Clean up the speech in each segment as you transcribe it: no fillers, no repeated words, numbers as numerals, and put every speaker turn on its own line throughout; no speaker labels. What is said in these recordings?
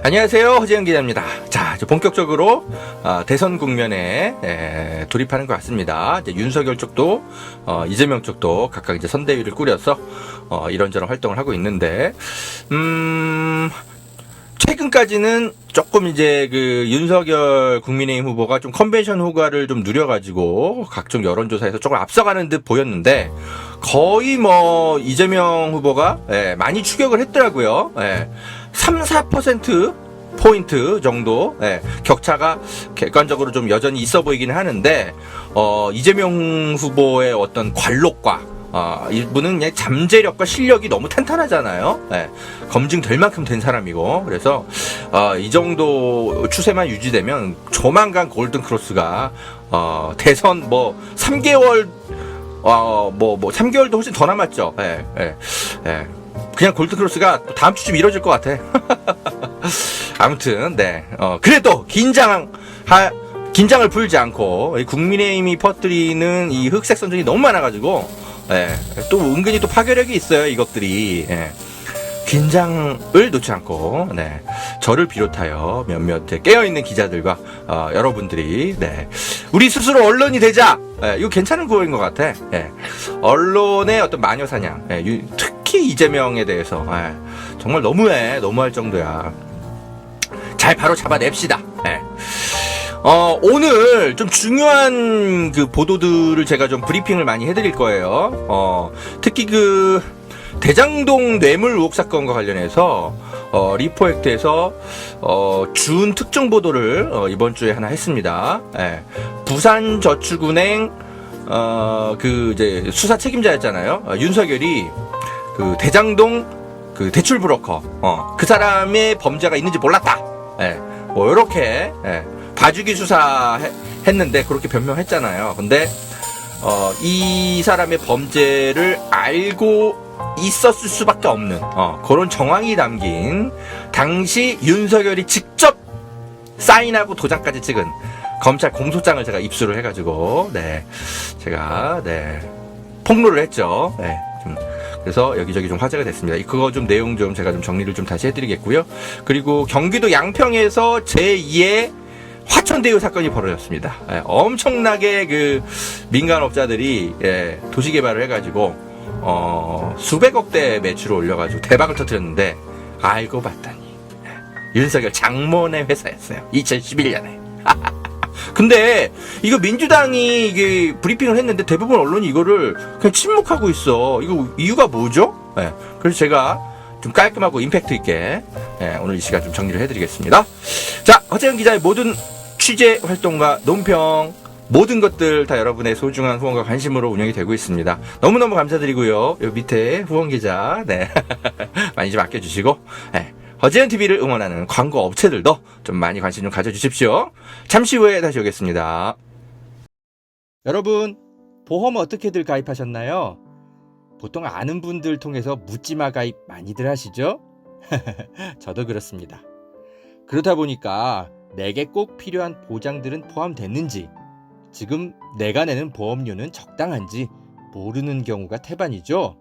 안녕하세요, 허재영 기자입니다. 자, 이제 본격적으로 대선 국면에 돌입하는 것 같습니다. 이제 윤석열 쪽도 이재명 쪽도 각각 이제 선대위를 꾸려서 이런저런 활동을 하고 있는데, 최근까지는 조금 이제 그 윤석열 국민의힘 후보가 좀 컨벤션 후과를 좀 누려가지고 각종 여론조사에서 조금 앞서가는 듯 보였는데, 거의 뭐 이재명 후보가 많이 추격을 했더라고요. 3-4% 포인트 정도 격차가 객관적으로 좀 여전히 있어 보이기는 하는데, 이재명 후보의 어떤 관록과 이분은 그냥 잠재력과 실력이 너무 탄탄하잖아요. 검증될 만큼 된 사람이고, 그래서 이 정도 추세만 유지되면 조만간 골든 크로스가 대선 뭐 3개월 3개월도 훨씬 더 남았죠. 그냥 골든 크로스가 다음 주쯤 이뤄질 것 같아. 아무튼 그래도 긴장을 풀지 않고 국민의힘이 퍼뜨리는 이 흑색 선전이 너무 많아가지고 또 은근히 또 파괴력이 있어요, 이것들이. 긴장을 놓지 않고 저를 비롯하여 몇몇 깨어있는 기자들과 여러분들이 우리 스스로 언론이 되자. 이거 괜찮은 구호인 것 같아. 언론의 어떤 마녀사냥, 특히 이재명에 대해서 정말 너무할 정도야. 잘 바로 잡아냅시다. 오늘 좀 중요한 그 보도들을 제가 좀 브리핑을 많이 해드릴 거예요. 특히 그 대장동 뇌물 의혹 사건과 관련해서 리포액트에서 준 특정 보도를 이번 주에 하나 했습니다. 부산저축은행 그 이제 수사 책임자였잖아요. 윤석열이 그 대장동 그 대출 브로커 그 사람의 범죄가 있는지 몰랐다. 뭐 이렇게 봐주기 수사했는데 그렇게 변명했잖아요. 근데 이 사람의 범죄를 알고 있었을 수밖에 없는 그런 정황이 담긴, 당시 윤석열이 직접 사인하고 도장까지 찍은 검찰 공소장을 제가 입수를 해가지고 제가 폭로를 했죠. 그래서 여기저기 좀 화제가 됐습니다. 그거 좀 내용 좀 제가 좀 정리를 좀 다시 해드리겠고요. 그리고 경기도 양평에서 제2의 화천대유 사건이 벌어졌습니다. 엄청나게 그 민간업자들이 도시개발을 해가지고 수백억대 매출을 올려가지고 대박을 터뜨렸는데, 알고 봤더니 윤석열 장모네 회사였어요. 2011년에. 근데 이거 민주당이 이게 브리핑을 했는데 대부분 언론이 이거를 그냥 침묵하고 있어. 이거 이유가 뭐죠? 그래서 제가 좀 깔끔하고 임팩트 있게 오늘 이 시간 좀 정리를 해드리겠습니다. 자, 허재영 기자의 모든 취재 활동과 논평, 모든 것들 다 여러분의 소중한 후원과 관심으로 운영이 되고 있습니다. 너무너무 감사드리고요. 요 밑에 후원 계좌 많이 좀 아껴주시고, 허재현 TV를 응원하는 광고 업체들도 좀 많이 관심 좀 가져주십시오. 잠시 후에 다시 오겠습니다. 여러분, 보험 어떻게들 가입하셨나요? 보통 아는 분들 통해서 묻지마 가입 많이들 하시죠? 저도 그렇습니다. 그렇다 보니까 내게 꼭 필요한 보장들은 포함됐는지, 지금 내가 내는 보험료는 적당한지 모르는 경우가 태반이죠.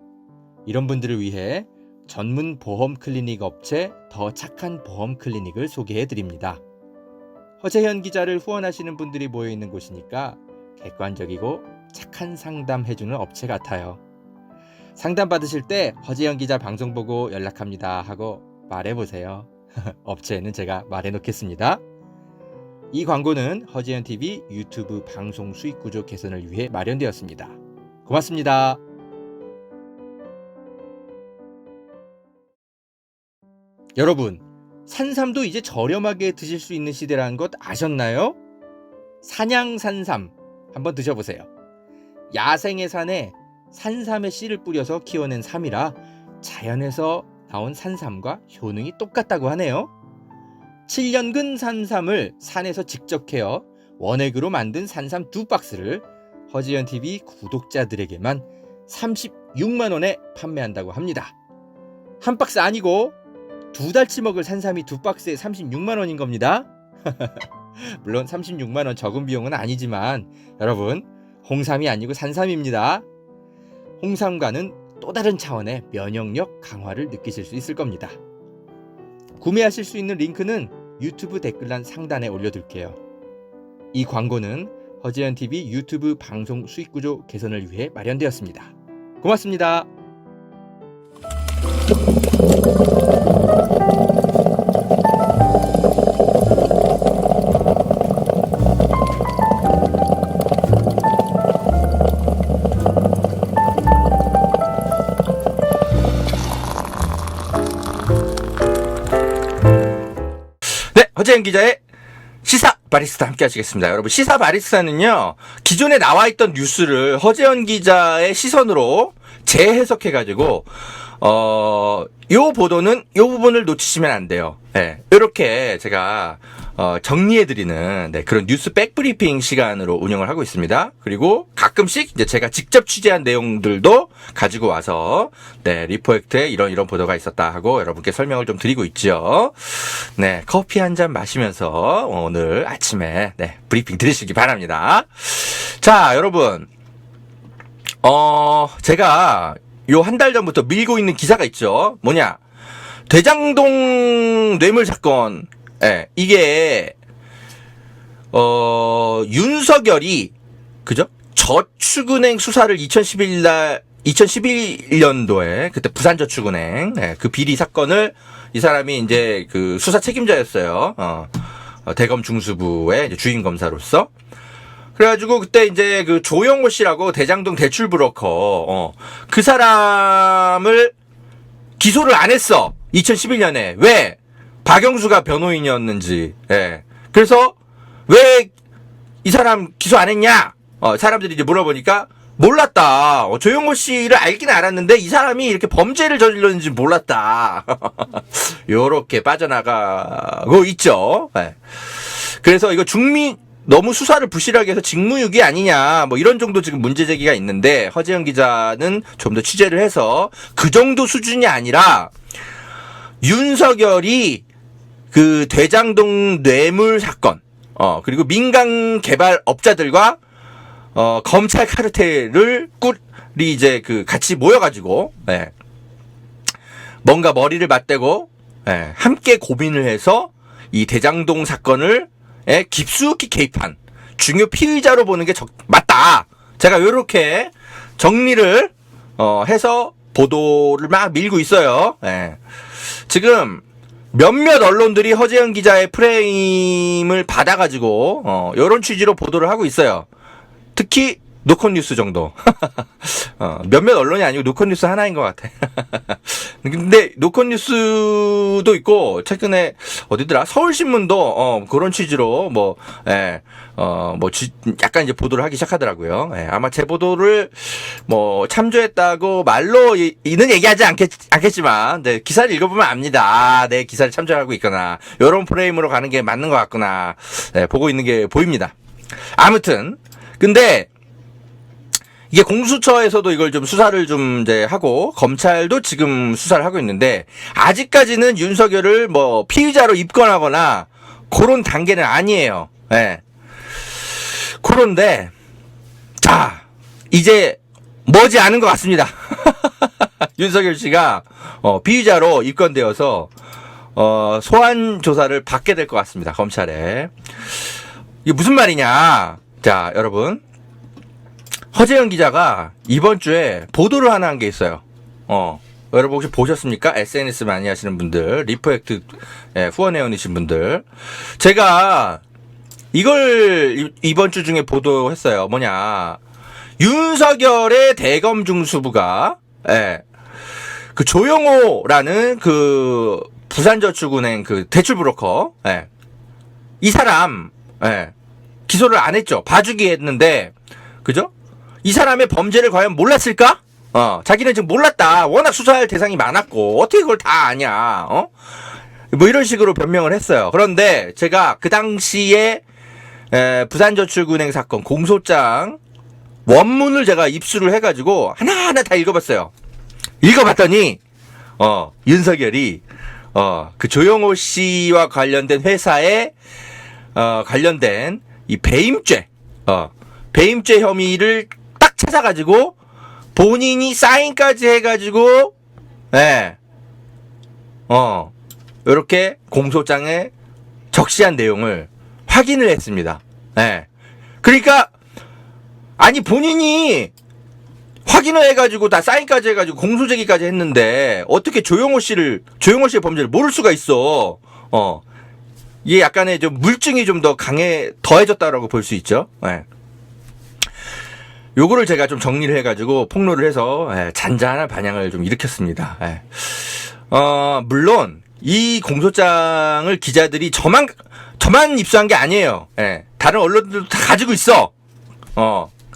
이런 분들을 위해 전문 보험 클리닉 업체 더 착한 보험 클리닉을 소개해드립니다. 허재현 기자를 후원하시는 분들이 모여있는 곳이니까 객관적이고 착한 상담해주는 업체 같아요. 상담 받으실 때 허재현 기자 방송 보고 연락합니다 하고 말해보세요. 업체에는 제가 말해놓겠습니다. 이 광고는 허재현 TV 유튜브 방송 수익 구조 개선을 위해 마련되었습니다. 고맙습니다. 여러분, 산삼도 이제 저렴하게 드실 수 있는 시대라는 것 아셨나요? 산양산삼 한번 드셔보세요. 야생의 산에 산삼의 씨를 뿌려서 키워낸 삼이라 자연에서 나온 산삼과 효능이 똑같다고 하네요. 7년근 산삼을 산에서 직접 캐어 원액으로 만든 산삼 2박스를 허지연 TV 구독자들에게만 36만원에 판매한다고 합니다. 한 박스 아니고 2달치 먹을 산삼이 2박스에 36만원인 겁니다. 물론 36만원 적은 비용은 아니지만 여러분, 홍삼이 아니고 산삼입니다. 홍삼과는 또 다른 차원의 면역력 강화를 느끼실 수 있을 겁니다. 구매하실 수 있는 링크는 유튜브 댓글란 상단에 올려둘게요. 이 광고는 허재현TV 유튜브 방송 수익구조 개선을 위해 마련되었습니다. 고맙습니다. 네, 허재현 기자의 시사 바리스타 함께 하시겠습니다. 여러분, 시사 바리스타는요, 기존에 나와 있던 뉴스를 허재현 기자의 시선으로 재해석해가지고, 요 보도는 요 부분을 놓치시면 안 돼요. 네, 이렇게 제가, 정리해드리는, 네, 그런 뉴스 백브리핑 시간으로 운영을 하고 있습니다. 그리고 가끔씩 이제 제가 직접 취재한 내용들도 가지고 와서, 네, 리포액트에 이런 보도가 있었다 하고 여러분께 설명을 좀 드리고 있죠. 네, 커피 한 잔 마시면서 오늘 아침에, 네, 브리핑 들으시기 바랍니다. 자, 여러분, 제가 요 한 달 전부터 밀고 있는 기사가 있죠. 뭐냐? 대장동 뇌물 사건. 예, 이게, 윤석열이, 그죠? 저축은행 수사를 2011년도에, 그때 부산저축은행, 예, 그 비리 사건을 이 사람이 이제 그 수사 책임자였어요. 대검 중수부의 이제 주임 검사로서. 그래가지고 그때 이제 그 조영호 씨라고 대장동 대출 브로커, 그 사람을 기소를 안 했어. 2011년에. 왜? 박영수가 변호인이었는지. 예. 그래서 왜 이 사람 기소 안 했냐? 사람들이 이제 물어보니까 몰랐다. 조영호 씨를 알긴 알았는데 이 사람이 이렇게 범죄를 저질렀는지 몰랐다. 요렇게 빠져나가고 있죠. 예. 그래서 이거 너무 수사를 부실하게 해서 직무유기 아니냐, 뭐 이런 정도 지금 문제 제기가 있는데, 허재현 기자는 좀 더 취재를 해서 그 정도 수준이 아니라 윤석열이 그 대장동 뇌물 사건, 그리고 민간 개발업자들과 검찰 카르텔을 이제 그 같이 모여가지고, 예, 뭔가 머리를 맞대고, 예, 함께 고민을 해서 이 대장동 사건을 깊숙이 개입한 중요 피의자로 보는 게 맞다. 제가 이렇게 정리를 해서 보도를 막 밀고 있어요. 예. 지금 몇몇 언론들이 허재현 기자의 프레임을 받아가지고 이런 취지로 보도를 하고 있어요. 특히 노컷뉴스 정도. 몇몇 언론이 아니고 노컷뉴스 하나인 것 같아. 근데 노컷뉴스도 있고, 최근에 어디더라? 서울신문도 그런 취지로 약간 이제 보도를 하기 시작하더라고요. 예, 아마 제 보도를 참조했다고 말로는 얘기하지 않겠지만, 네, 기사를 읽어보면 압니다. 아, 내 기사를 참조하고 있구나. 이런 프레임으로 가는 게 맞는 것 같구나. 네, 보고 있는 게 보입니다. 아무튼 근데 이게 공수처에서도 이걸 좀 수사를 좀 이제 하고, 검찰도 지금 수사를 하고 있는데, 아직까지는 윤석열을 피의자로 입건하거나 그런 단계는 아니에요. 예. 그런데 자, 이제 머지 않은 것 같습니다. 윤석열 씨가 피의자로 입건되어서 소환 조사를 받게 될 것 같습니다. 검찰에. 이게 무슨 말이냐? 자, 여러분, 허재현 기자가 이번 주에 보도를 하나 한 게 있어요. 여러분 혹시 보셨습니까? SNS 많이 하시는 분들, 리포액트 후원회원이신 분들. 제가 이걸 이번 주 중에 보도했어요. 뭐냐. 윤석열의 대검 중수부가, 그 조영호라는 그 부산저축은행 그 대출 브로커, 이 사람, 기소를 안 했죠. 봐주기 했는데, 그죠? 이 사람의 범죄를 과연 몰랐을까? 자기는 지금 몰랐다. 워낙 수사할 대상이 많았고, 어떻게 그걸 다 아냐, 뭐 이런 식으로 변명을 했어요. 그런데 제가 그 당시에, 부산저축은행 사건 공소장 원문을 제가 입수를 해가지고 하나하나 다 읽어봤어요. 읽어봤더니, 윤석열이, 그 조영호 씨와 관련된 회사에, 관련된 이 배임죄 혐의를 딱 찾아가지고 본인이 사인까지 해가지고 이렇게 공소장에 적시한 내용을 확인을 했습니다. 예. 그러니까 아니 본인이 확인을 해가지고 다 사인까지 해가지고 공소제기까지 했는데 어떻게 조영호 씨의 범죄를 모를 수가 있어? 이게 약간의 좀 물증이 좀 더 더해졌다라고 볼 수 있죠. 예. 요거를 제가 좀 정리를 해가지고 폭로를 해서 잔잔한 반향을 좀 일으켰습니다. 예. 물론 이 공소장을 기자들이 저만 입수한 게 아니에요. 예. 다른 언론들도 다 가지고 있어.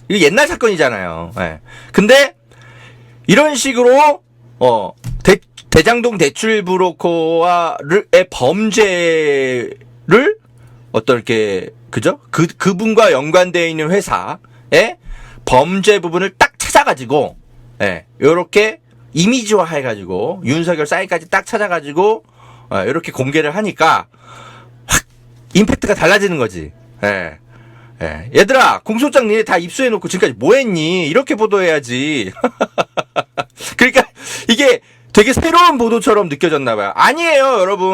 이거 옛날 사건이잖아요. 예. 근데 이런 식으로 대장동 대출 브로커와의 범죄를 어떤 이렇게 그죠? 그분과 연관되어 있는 회사의 범죄 부분을 딱 찾아가지고 요렇게 이미지화 해가지고 윤석열 사이트까지 딱 찾아가지고 요렇게 공개를 하니까 확 임팩트가 달라지는 거지. 얘들아 공소장 니네 다 입수해놓고 지금까지 뭐 했니? 이렇게 보도해야지. 그러니까 이게 되게 새로운 보도처럼 느껴졌나봐요. 아니에요 여러분.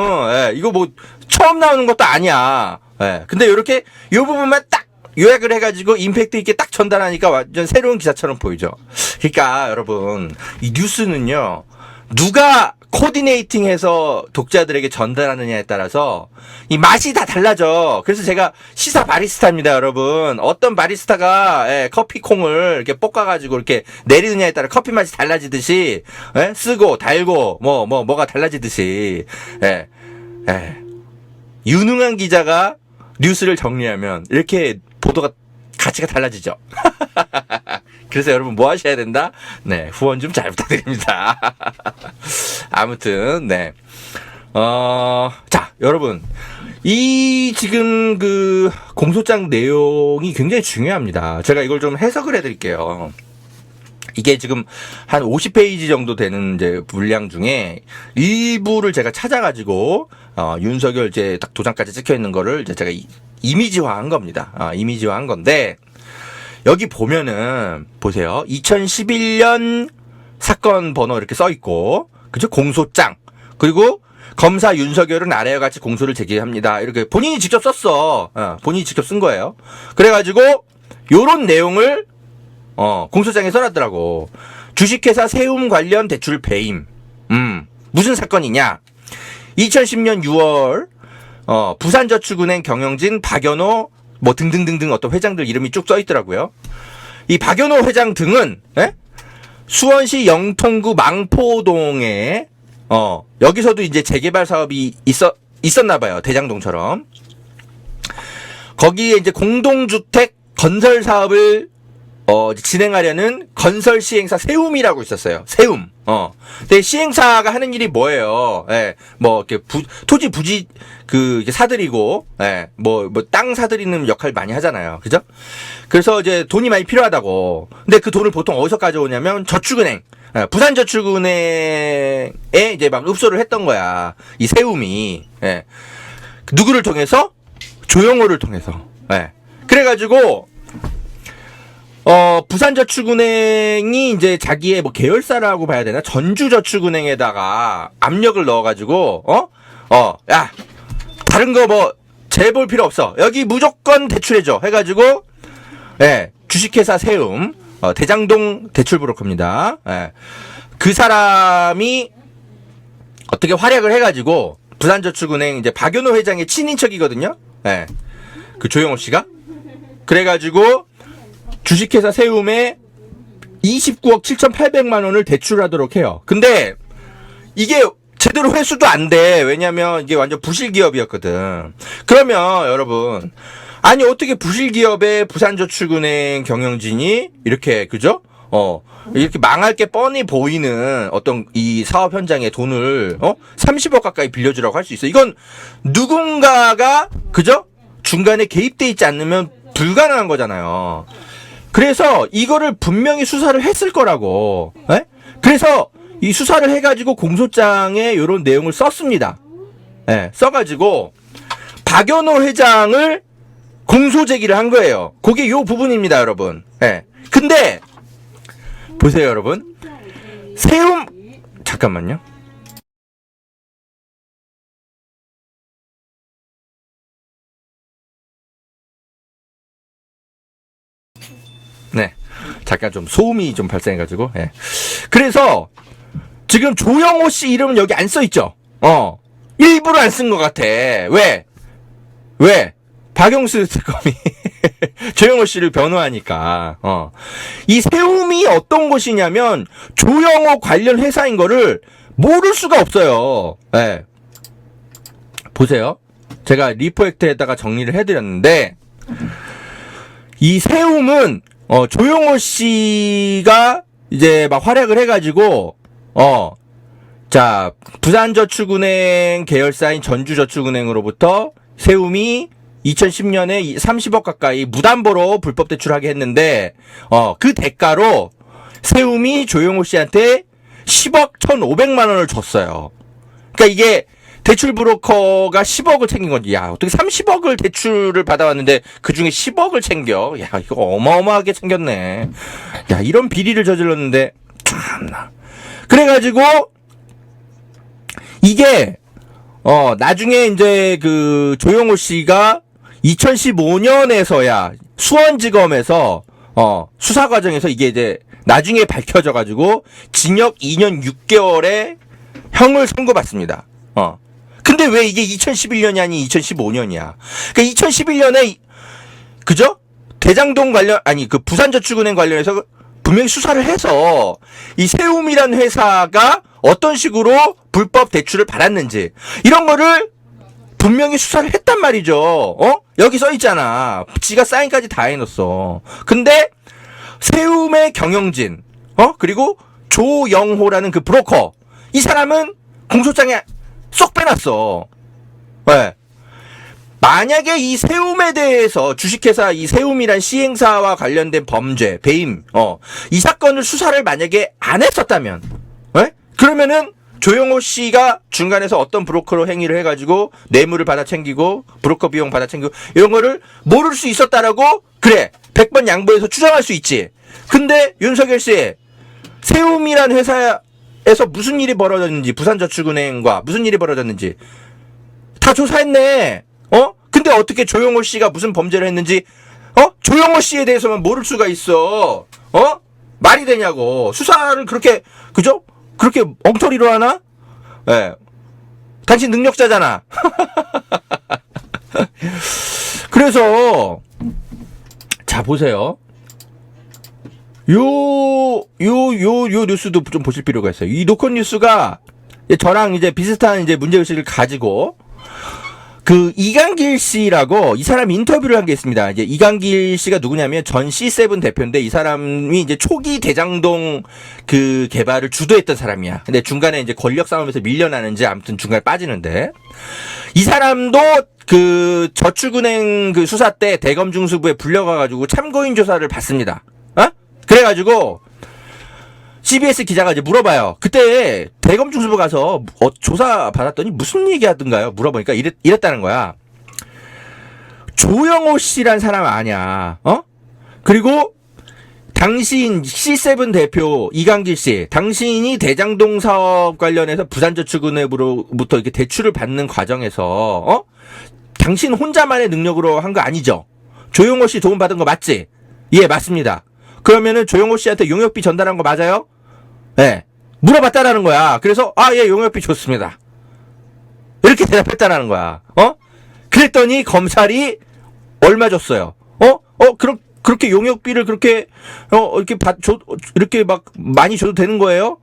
이거 뭐 처음 나오는 것도 아니야. 근데 이렇게 요 부분만 딱 요약을 해가지고 임팩트 있게 딱 전달하니까 완전 새로운 기사처럼 보이죠. 그러니까 여러분 이 뉴스는요 누가 코디네이팅해서 독자들에게 전달하느냐에 따라서 이 맛이 다 달라져. 그래서 제가 시사 바리스타입니다, 여러분. 어떤 바리스타가 커피 콩을 이렇게 볶아가지고 이렇게 내리느냐에 따라 커피 맛이 달라지듯이 쓰고 달고 뭐가 달라지듯이 유능한 기자가 뉴스를 정리하면 이렇게 보도가 가치가 달라지죠. 그래서 여러분 뭐 하셔야 된다? 네, 후원 좀 잘 부탁드립니다. 아무튼 자, 여러분 이 지금 그 공소장 내용이 굉장히 중요합니다. 제가 이걸 좀 해석을 해드릴게요. 이게 지금 한 50페이지 정도 되는 이제 분량 중에 일부를 제가 찾아가지고 윤석열 이제 딱 도장까지 찍혀 있는 거를 이제 제가 이미지화한 겁니다. 이미지화한 건데. 여기 보면은 보세요. 2011년 사건 번호 이렇게 써 있고, 그죠? 공소장. 그리고 검사 윤석열은 아래와 같이 공소를 제기합니다. 이렇게 본인이 직접 썼어. 본인이 직접 쓴 거예요. 그래가지고 요런 내용을 공소장에 써놨더라고. 주식회사 세움 관련 대출 배임. 무슨 사건이냐? 2010년 6월 부산저축은행 경영진 박연호 뭐 등등등등 어떤 회장들 이름이 쭉 써 있더라고요. 이 박연호 회장 등은 수원시 영통구 망포동에 여기서도 이제 재개발 사업이 있었나 봐요. 대장동처럼. 거기에 이제 공동주택 건설 사업을 진행하려는 건설 시행사 세움이라고 있었어요. 세움. 근데 시행사가 하는 일이 뭐예요? 뭐 이렇게 토지 부지 이렇게 사들이고, 뭐 땅 사들이는 역할 많이 하잖아요. 그죠? 그래서 이제 돈이 많이 필요하다고. 근데 그 돈을 보통 어디서 가져오냐면 저축은행, 부산저축은행에 이제 막 읍소를 했던 거야. 이 세움이. 누구를 통해서? 조영호를 통해서. 그래가지고 부산저축은행이 이제 자기의 뭐 계열사라고 봐야 되나? 전주저축은행에다가 압력을 넣어가지고, 야, 다른 거 뭐, 재볼 필요 없어. 여기 무조건 대출해줘. 해가지고, 주식회사 세움, 대장동 대출브로커입니다. 그 사람이 어떻게 활약을 해가지고, 부산저축은행 이제 박연호 회장의 친인척이거든요? 그 조영호 씨가. 그래가지고, 주식회사 세움에 29억 7,800만 원을 대출하도록 해요. 근데 이게 제대로 회수도 안 돼. 왜냐면 이게 완전 부실기업이었거든. 그러면 여러분, 아니 어떻게 부실기업의 부산저축은행 경영진이 이렇게 그죠? 이렇게 망할 게 뻔히 보이는 어떤 이 사업 현장에 돈을 30억 가까이 빌려주라고 할 수 있어. 이건 누군가가 그죠? 중간에 개입돼 있지 않으면 불가능한 거잖아요. 그래서 이거를 분명히 수사를 했을 거라고. 그래서 이 수사를 해가지고 공소장에 이런 내용을 썼습니다. 써가지고 박연호 회장을 공소 제기를 한 거예요. 그게 요 부분입니다, 여러분. 근데 보세요, 여러분. 세움 잠깐만요. 네. 잠깐 좀 소음이 좀 발생해가지고, 예. 그래서, 지금 조영호 씨 이름은 여기 안 써있죠? 일부러 안 쓴 것 같아. 왜? 박영수 특검이 조영호 씨를 변호하니까, 이 세움이 어떤 곳이냐면, 조영호 관련 회사인 거를 모를 수가 없어요. 예. 보세요. 제가 리포액트에다가 정리를 해드렸는데, 이 세움은, 조영호 씨가 이제 막 활약을 해가지고, 자, 부산저축은행 계열사인 전주저축은행으로부터 세움이 2010년에 30억 가까이 무담보로 불법 대출하게 했는데, 그 대가로 세움이 조영호 씨한테 10억 1,500만 원을 줬어요. 그러니까 이게 대출 브로커가 10억을 챙긴 건지, 야, 어떻게 30억을 대출을 받아왔는데 그 중에 10억을 챙겨? 야, 이거 어마어마하게 챙겼네. 야, 이런 비리를 저질렀는데, 참나. 그래가지고, 이게, 나중에 이제 그 조영호 씨가 2015년에서야 수원지검에서, 수사 과정에서 이게 이제 나중에 밝혀져가지고 징역 2년 6개월의 형을 선고받습니다. 근데 왜 이게 2011년이 아니 2015년이야? 그러니까 2011년에 그죠? 대장동 관련 아니 그 부산저축은행 관련해서 분명히 수사를 해서 이 세움이란 회사가 어떤 식으로 불법 대출을 받았는지 이런 거를 분명히 수사를 했단 말이죠. 여기 써 있잖아. 지가 사인까지 다 해놨어. 근데 세움의 경영진, 그리고 조영호라는 그 브로커, 이 사람은 공소장에 쏙 빼놨어. 네. 만약에 이 세움에 대해서 주식회사 이 세움이란 시행사와 관련된 범죄, 배임, 이 사건을 수사를 만약에 안 했었다면, 네? 그러면은 조영호 씨가 중간에서 어떤 브로커로 행위를 해가지고 뇌물을 받아 챙기고 브로커 비용 받아 챙기고 이런 거를 모를 수 있었다라고 그래 100번 양보해서 추정할 수 있지. 근데 윤석열 씨 세움이란 회사에서 무슨 일이 벌어졌는지 부산저축은행과 무슨 일이 벌어졌는지 다 조사했네. 근데 어떻게 조영호 씨가 무슨 범죄를 했는지 조영호 씨에 대해서만 모를 수가 있어. 말이 되냐고. 수사를 그렇게 그죠? 그렇게 엉터리로 하나? 예. 네. 당신 능력자잖아. 그래서, 자, 보세요. 요 뉴스도 좀 보실 필요가 있어요. 이 노컷 뉴스가 저랑 이제 비슷한 이제 문제의식을 가지고, 그 이강길 씨라고 이 사람 인터뷰를 한 게 있습니다. 이제 이강길 씨가 누구냐면 전 C7 대표인데 이 사람이 이제 초기 대장동 그 개발을 주도했던 사람이야. 근데 중간에 이제 권력 싸움에서 밀려나는지 아무튼 중간에 빠지는데 이 사람도 그 저축은행 그 수사 때 대검중수부에 불려가가지고 참고인 조사를 받습니다. 그래가지고 CBS 기자가 이제 물어봐요. 그때 대검중수부 가서 조사 받았더니 무슨 얘기 하던가요? 물어보니까 이랬다는 거야. 조영호 씨란 사람 아냐? 그리고 당신 C7 대표 이강길 씨, 당신이 대장동 사업 관련해서 부산저축은행으로부터 이렇게 대출을 받는 과정에서 당신 혼자만의 능력으로 한 거 아니죠? 조영호 씨 도움 받은 거 맞지? 예, 맞습니다. 그러면은 조영호 씨한테 용역비 전달한 거 맞아요? 네. 물어봤다라는 거야. 그래서 예, 용역비 줬습니다. 이렇게 대답했다라는 거야. 그랬더니 검찰이 얼마 줬어요? 그렇게 용역비를 그렇게 이렇게 막 많이 줘도 되는 거예요?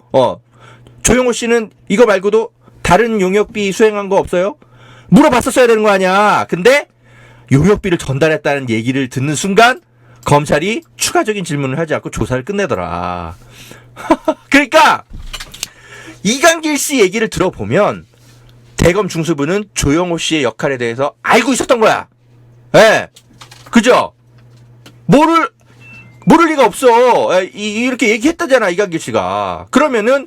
조영호 씨는 이거 말고도 다른 용역비 수행한 거 없어요? 물어봤었어야 되는 거 아니야. 근데 용역비를 전달했다는 얘기를 듣는 순간 검찰이 추가적인 질문을 하지 않고 조사를 끝내더라. 그러니까 이강길 씨 얘기를 들어보면 대검 중수부는 조영호 씨의 역할에 대해서 알고 있었던 거야. 예. 그죠? 모를 리가 없어. 이렇게 얘기했다잖아, 이강길 씨가. 그러면은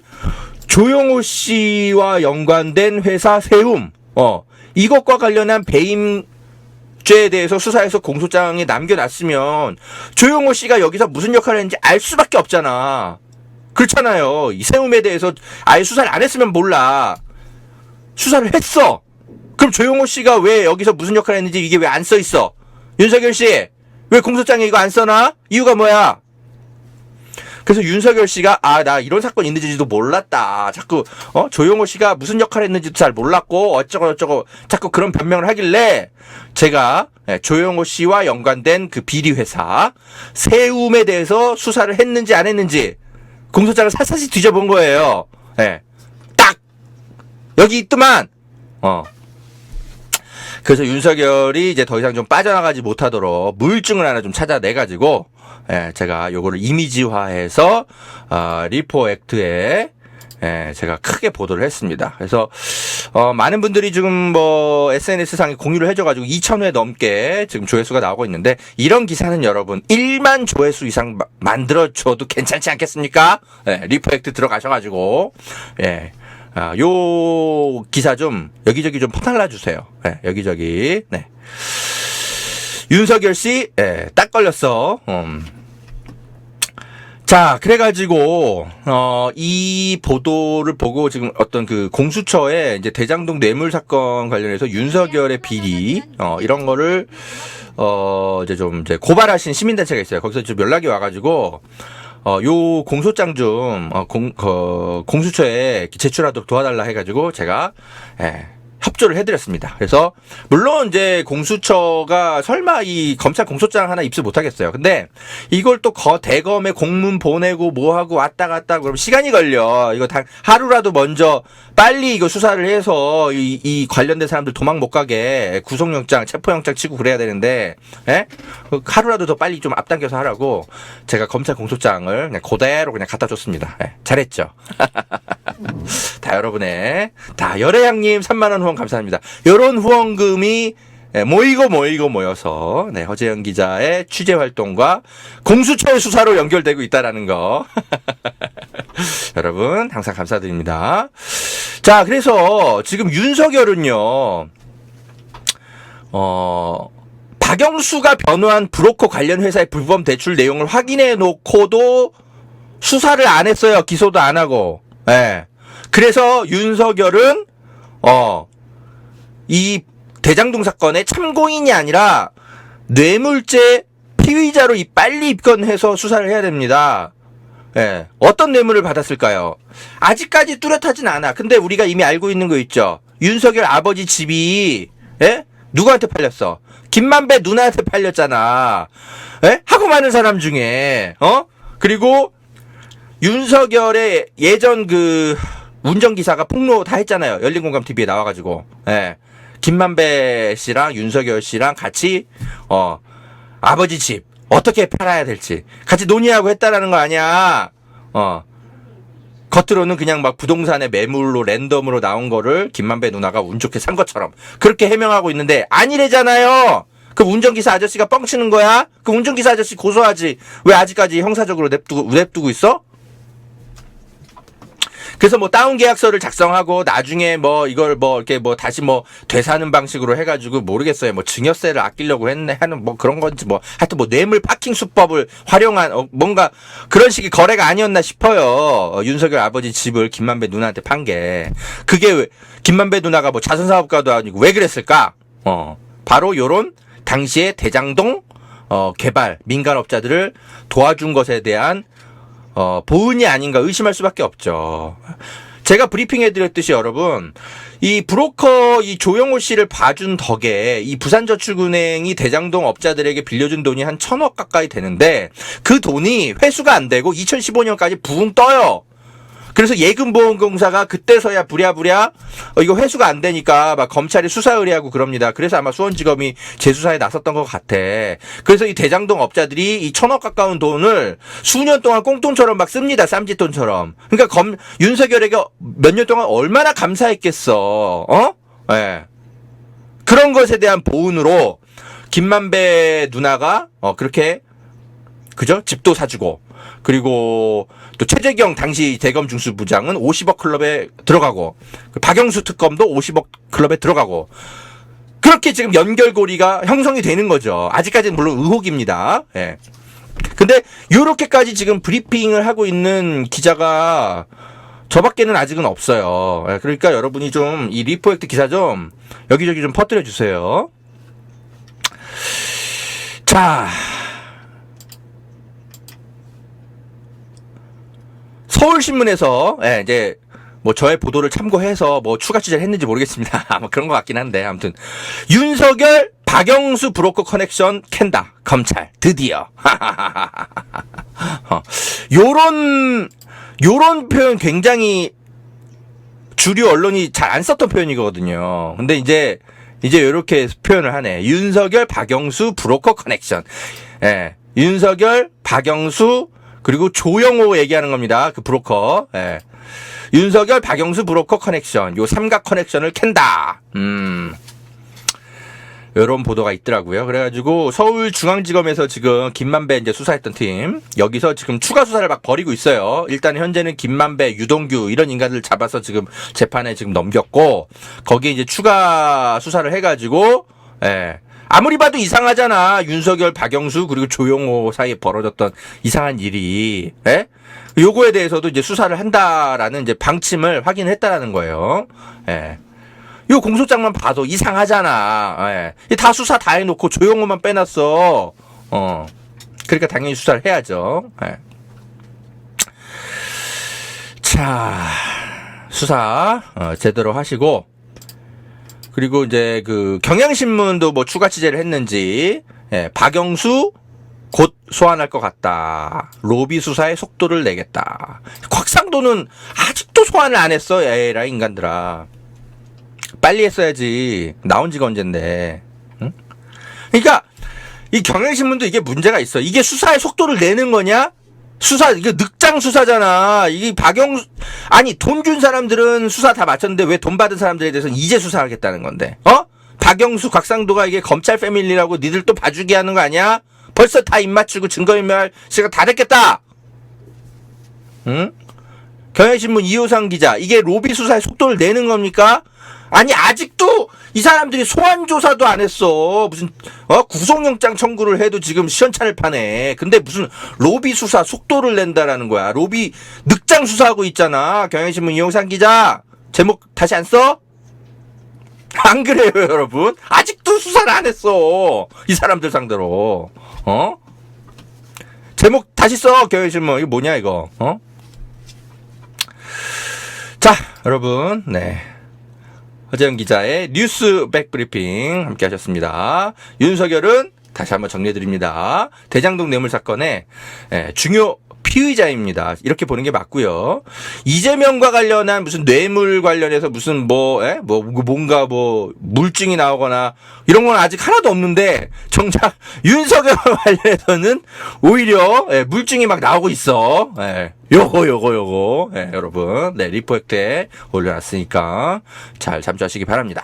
조영호 씨와 연관된 회사 세움, 이것과 관련한 배임죄에 대해서 수사해서 공소장에 남겨놨으면 조영호 씨가 여기서 무슨 역할을 했는지 알 수밖에 없잖아. 그렇잖아요. 이 세움에 대해서 아예 수사를 안 했으면 몰라. 수사를 했어. 그럼 조영호 씨가 왜 여기서 무슨 역할을 했는지 이게 왜 안 써 있어? 윤석열 씨, 왜 공소장에 이거 안 써놔? 이유가 뭐야? 그래서 윤석열 씨가 나 이런 사건이 있는지도 몰랐다. 자꾸 조용호 씨가 무슨 역할을 했는지도 잘 몰랐고 어쩌고 자꾸 그런 변명을 하길래 제가 조용호 씨와 연관된 그 비리 회사 세움에 대해서 수사를 했는지 안 했는지 공소장을 샅샅이 뒤져본 거예요. 딱 여기 있더만. 그래서 윤석열이 이제 더 이상 좀 빠져나가지 못하도록 물증을 하나 좀 찾아내가지고 제가 요거를 이미지화해서 리포 액트에 제가 크게 보도를 했습니다. 그래서 많은 분들이 지금 뭐 SNS상에 공유를 해줘가지고 2,000회 넘게 지금 조회수가 나오고 있는데 이런 기사는 여러분 1만 조회수 이상 만들어줘도 괜찮지 않겠습니까? 리포 액트 들어가셔가지고 요 기사 좀 여기저기 좀 퍼날라 주세요. 여기저기. 윤석열 씨, 딱 걸렸어. 자, 그래가지고 이 보도를 보고 지금 어떤 그 공수처에 이제 대장동 뇌물 사건 관련해서 윤석열의 비리 이런 거를 이제 고발하신 시민단체가 있어요. 거기서 좀 연락이 와가지고. 요 공소장 좀 공수처에 제출하도록 도와달라 해가지고 제가 협조를 해드렸습니다. 그래서 물론 이제 공수처가 설마 이 검찰 공소장 하나 입수 못하겠어요. 근데 이걸 또 대검에 공문 보내고 뭐하고 왔다 갔다 그러면 시간이 걸려. 이거 하루라도 먼저 빨리 이거 수사를 해서 이 관련된 사람들 도망 못 가게 구속영장, 체포영장 치고 그래야 되는데 하루라도 더 빨리 좀 앞당겨서 하라고 제가 검찰 공소장을 그냥 그대로 그냥 갖다 줬습니다. 잘했죠. 다 여러분의 열애양님 3만원 후원 감사합니다. 요런 후원금이 모여서 허재영 기자의 취재 활동과 공수처의 수사로 연결되고 있다라는 거 여러분 항상 감사드립니다. 자, 그래서 지금 윤석열은요 박영수가 변호한 브로커 관련 회사의 불법 대출 내용을 확인해 놓고도 수사를 안 했어요. 기소도 안 하고. 그래서 윤석열은 이 대장동 사건의 참고인이 아니라 뇌물죄 피의자로 빨리 입건해서 수사를 해야 됩니다. 어떤 뇌물을 받았을까요? 아직까지 뚜렷하진 않아. 근데 우리가 이미 알고 있는 거 있죠. 윤석열 아버지 집이 누구한테 팔렸어? 김만배 누나한테 팔렸잖아. 하고 많은 사람 중에 그리고 윤석열의 예전 그 운전기사가 폭로 다 했잖아요. 열린공감TV에 나와가지고. 김만배 씨랑 윤석열 씨랑 같이 아버지 집 어떻게 팔아야 될지 같이 논의하고 했다라는 거 아니야. 겉으로는 그냥 막 부동산의 매물로 랜덤으로 나온 거를 김만배 누나가 운 좋게 산 것처럼 그렇게 해명하고 있는데 아니래잖아요. 그 운전기사 아저씨가 뻥치는 거야? 그 운전기사 아저씨 고소하지. 왜 아직까지 형사적으로 냅두고 있어? 그래서 뭐 다운 계약서를 작성하고 나중에 뭐 이걸 뭐 이렇게 뭐 다시 뭐 되사는 방식으로 해가지고 모르겠어요. 뭐 증여세를 아끼려고 하는 뭐 그런 건지 뭐 하여튼 뭐 뇌물 파킹 수법을 활용한 뭔가 그런 식의 거래가 아니었나 싶어요. 윤석열 아버지 집을 김만배 누나한테 판 게 그게 왜 김만배 누나가 뭐 자선사업가도 아니고 왜 그랬을까? 바로 요런 당시에 대장동 개발 민간업자들을 도와준 것에 대한 보은이 아닌가 의심할 수밖에 없죠. 제가 브리핑해드렸듯이 여러분, 이 브로커 이 조영호 씨를 봐준 덕에 이 부산저축은행이 대장동 업자들에게 빌려준 돈이 한 1,000억 가까이 되는데 그 돈이 회수가 안 되고 2015년까지 붕 떠요. 그래서 예금보험공사가 그때서야 부랴부랴 이거 회수가 안 되니까 막 검찰이 수사 의뢰하고 그럽니다. 그래서 아마 수원지검이 재수사에 나섰던 것 같아. 그래서 이 대장동 업자들이 이 1,000억 가까운 돈을 수년 동안 꽁돈처럼 막 씁니다. 쌈짓돈처럼. 그러니까 윤석열에게 몇 년 동안 얼마나 감사했겠어. 그런 것에 대한 보은으로 김만배 누나가 그렇게 그죠? 집도 사주고 그리고 또 최재경 당시 대검 중수부장은 50억 클럽에 들어가고 박영수 특검도 50억 클럽에 들어가고 그렇게 지금 연결고리가 형성이 되는 거죠. 아직까지는 물론 의혹입니다. 근데 요렇게까지 지금 브리핑을 하고 있는 기자가 저밖에는 아직은 없어요. 그러니까 여러분이 좀 이 리포액트 기사 좀 여기저기 좀 퍼뜨려 주세요. 자, 서울신문에서 예, 이제 뭐 저의 보도를 참고해서 뭐 추가 취재를 했는지 모르겠습니다. 아마 그런 것 같긴 한데 아무튼 윤석열 박영수 브로커 커넥션 캔다 검찰 드디어. 요런 표현 굉장히 주류 언론이 잘 안 썼던 표현이거든요. 근데 이제 요렇게 표현을 하네. 윤석열 박영수 브로커 커넥션. 예. 윤석열 박영수 그리고 조영호 얘기하는 겁니다. 그 브로커. 예. 윤석열 박영수 브로커 커넥션. 요 삼각 커넥션을 캔다. 이런 보도가 있더라고요. 그래가지고 서울중앙지검에서 지금 김만배 이제 수사했던 팀 여기서 지금 추가 수사를 막 벌이고 있어요. 일단 현재는 김만배, 유동규 이런 인간들 잡아서 지금 재판에 지금 넘겼고 거기에 이제 추가 수사를 해가지고 예. 아무리 봐도 이상하잖아. 윤석열, 박영수 그리고 조용호 사이에 벌어졌던 이상한 일이 예? 요거에 대해서도 이제 수사를 한다라는 이제 방침을 확인했다라는 거예요. 예. 요 공소장만 봐도 이상하잖아. 예. 다 수사 다 해놓고 조용호만 빼놨어. 그러니까 당연히 수사를 해야죠. 예. 자, 수사 제대로 하시고 그리고 이제 그 경향신문도 뭐 추가 취재를 했는지 예, 박영수 곧 소환할 것 같다. 로비 수사의 속도를 내겠다. 곽상도는 아직도 소환을 안 했어. 에라 인간들아. 빨리 했어야지. 나온 지가 언젠데. 응? 그러니까 이 경향신문도 이게 문제가 있어. 이게 수사의 속도를 내는 거냐? 이게 늑장 수사잖아. 이게 박영수 아니 돈 준 사람들은 수사 다 마쳤는데 왜 돈 받은 사람들에 대해서는 이제 수사하겠다는 건데. 박영수 곽상도가 이게 검찰 패밀리라고 니들 또 봐주게 하는 거 아니야? 벌써 다 입맞추고 증거인멸 시가 다 됐겠다. 응? 경향신문 이호상 기자 이게 로비 수사의 속도를 내는 겁니까? 아니 아직도 이 사람들이 소환 조사도 안 했어. 무슨 구속영장 청구를 해도 지금 시원찮을 판에. 근데 무슨 로비 수사 속도를 낸다라는 거야. 로비 늑장 수사하고 있잖아. 경향신문 이호상 기자 제목 다시 안 써? 안 그래요 여러분? 아직도 수사를 안 했어. 이 사람들 상대로. 제목 다시 써 경향신문. 이거 뭐냐 이거. 자 여러분 네. 허재영 기자의 뉴스 백브리핑 함께 하셨습니다. 윤석열은 다시 한번 정리해드립니다. 대장동 뇌물 사건의 중요 피의자입니다. 이렇게 보는 게 맞고요. 이재명과 관련한 무슨 뇌물 관련해서 무슨 뭔가 물증이 나오거나 이런 건 아직 하나도 없는데 정작 윤석열과 관련해서는 오히려 물증이 막 나오고 있어. 요거 여러분 리포획트에 올려놨으니까 잘 참조하시기 바랍니다.